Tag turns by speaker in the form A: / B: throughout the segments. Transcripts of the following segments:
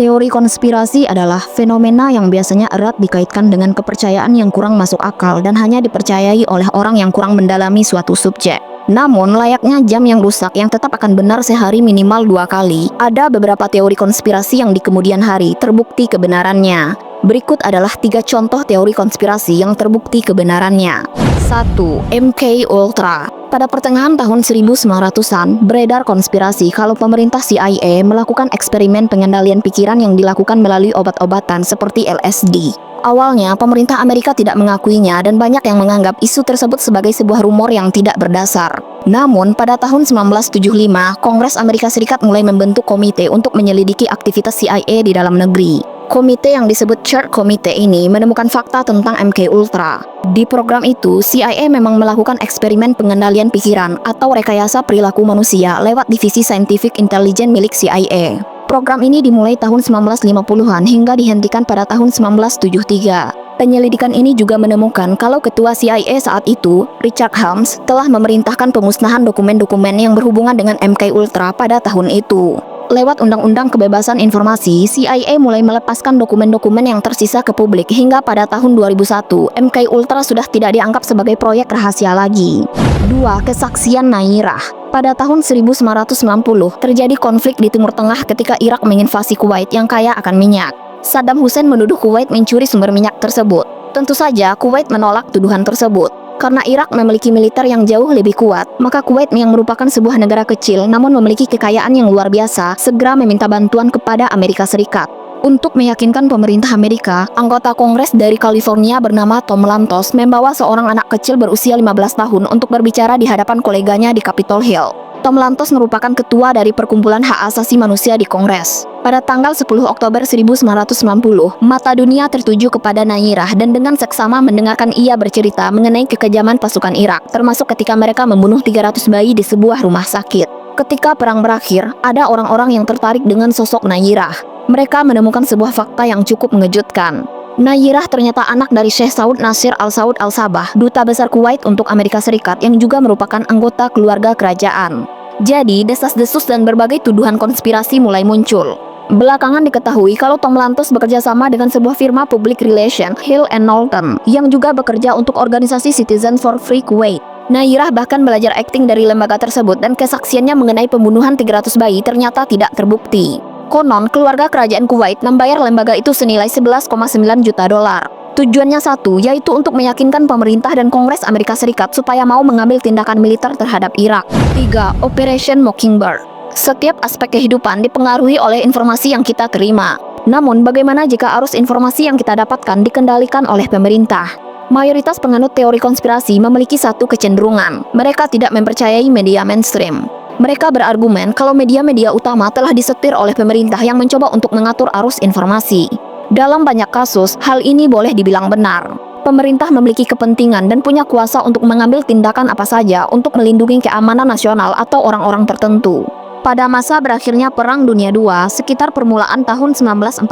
A: Teori konspirasi adalah fenomena yang biasanya erat dikaitkan dengan kepercayaan yang kurang masuk akal dan hanya dipercayai oleh orang yang kurang mendalami suatu subjek. Namun, layaknya jam yang rusak yang tetap akan benar sehari minimal 2 kali, ada beberapa teori konspirasi yang di kemudian hari terbukti kebenarannya. Berikut adalah 3 contoh teori konspirasi yang terbukti kebenarannya. 1. MK Ultra. Pada pertengahan tahun 1900-an, beredar konspirasi kalau pemerintah CIA melakukan eksperimen pengendalian pikiran yang dilakukan melalui obat-obatan seperti LSD. Awalnya, pemerintah Amerika tidak mengakuinya dan banyak yang menganggap isu tersebut sebagai sebuah rumor yang tidak berdasar. Namun, pada tahun 1975, Kongres Amerika Serikat mulai membentuk komite untuk menyelidiki aktivitas CIA di dalam negeri. Komite yang disebut Church Committee ini menemukan fakta tentang MK Ultra. Di program itu, CIA memang melakukan eksperimen pengendalian pikiran atau rekayasa perilaku manusia lewat divisi Scientific Intelligence milik CIA. Program ini dimulai tahun 1950-an hingga dihentikan pada tahun 1973. Penyelidikan ini juga menemukan kalau ketua CIA saat itu, Richard Helms, telah memerintahkan pemusnahan dokumen-dokumen yang berhubungan dengan MK Ultra pada tahun itu. Lewat Undang-Undang Kebebasan Informasi, CIA mulai melepaskan dokumen-dokumen yang tersisa ke publik hingga pada tahun 2001, MK Ultra sudah tidak dianggap sebagai proyek rahasia lagi. 2. Kesaksian Nairah. Pada tahun 1990, terjadi konflik di Timur Tengah ketika Irak menginvasi Kuwait yang kaya akan minyak. Saddam Hussein menuduh Kuwait mencuri sumber minyak tersebut. Tentu saja, Kuwait menolak tuduhan tersebut. Karena Irak memiliki militer yang jauh lebih kuat, maka Kuwait yang merupakan sebuah negara kecil namun memiliki kekayaan yang luar biasa, segera meminta bantuan kepada Amerika Serikat. Untuk meyakinkan pemerintah Amerika, anggota Kongres dari California bernama Tom Lantos membawa seorang anak kecil berusia 15 tahun untuk berbicara di hadapan koleganya di Capitol Hill. Tom Lantos merupakan ketua dari Perkumpulan Hak Asasi Manusia di Kongres. Pada tanggal 10 Oktober 1990, mata dunia tertuju kepada Nairah dan dengan seksama mendengarkan ia bercerita mengenai kekejaman pasukan Irak, termasuk ketika mereka membunuh 300 bayi di sebuah rumah sakit. Ketika perang berakhir, ada orang-orang yang tertarik dengan sosok Nairah. Mereka menemukan sebuah fakta yang cukup mengejutkan. Nairah ternyata anak dari Syekh Saud Nasir Al-Saud Al-Sabah, duta besar Kuwait untuk Amerika Serikat yang juga merupakan anggota keluarga kerajaan. Jadi, desas-desus dan berbagai tuduhan konspirasi mulai muncul. Belakangan diketahui kalau Tom Lantos bekerja sama dengan sebuah firma public relation, Hill & Knowlton, yang juga bekerja untuk organisasi Citizen for Free Kuwait. Nairah bahkan belajar akting dari lembaga tersebut dan kesaksiannya mengenai pembunuhan 300 bayi ternyata tidak terbukti. Konon, keluarga kerajaan Kuwait membayar lembaga itu senilai 11,9 juta dolar. Tujuannya satu, yaitu untuk meyakinkan pemerintah dan Kongres Amerika Serikat supaya mau mengambil tindakan militer terhadap Irak. 3. Operation Mockingbird. Setiap aspek kehidupan dipengaruhi oleh informasi yang kita terima. Namun, bagaimana jika arus informasi yang kita dapatkan dikendalikan oleh pemerintah? Mayoritas penganut teori konspirasi memiliki satu kecenderungan. Mereka tidak mempercayai media mainstream. Mereka berargumen kalau media-media utama telah disetir oleh pemerintah yang mencoba untuk mengatur arus informasi. Dalam banyak kasus, hal ini boleh dibilang benar. Pemerintah memiliki kepentingan dan punya kuasa untuk mengambil tindakan apa saja untuk melindungi keamanan nasional atau orang-orang tertentu. Pada masa berakhirnya Perang Dunia II, sekitar permulaan tahun 1948,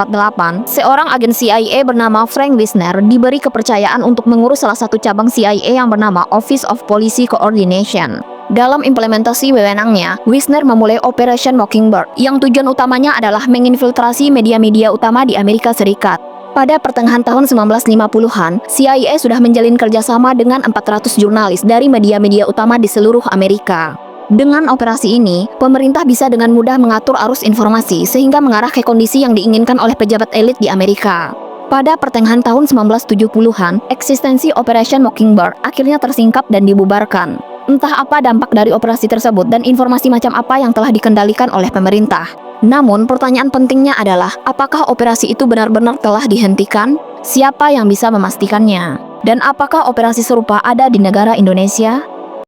A: seorang agen CIA bernama Frank Wisner diberi kepercayaan untuk mengurus salah satu cabang CIA yang bernama Office of Policy Coordination. Dalam implementasi wewenangnya, Wisner memulai Operation Mockingbird, yang tujuan utamanya adalah menginfiltrasi media-media utama di Amerika Serikat. Pada pertengahan tahun 1950-an, CIA sudah menjalin kerjasama dengan 400 jurnalis dari media-media utama di seluruh Amerika. Dengan operasi ini, pemerintah bisa dengan mudah mengatur arus informasi sehingga mengarah ke kondisi yang diinginkan oleh pejabat elit di Amerika. Pada pertengahan tahun 1970-an, eksistensi Operation Mockingbird akhirnya tersingkap dan dibubarkan. Entah apa dampak dari operasi tersebut dan informasi macam apa yang telah dikendalikan oleh pemerintah. Namun, pertanyaan pentingnya adalah, apakah operasi itu benar-benar telah dihentikan? Siapa yang bisa memastikannya? Dan apakah operasi serupa ada di negara Indonesia?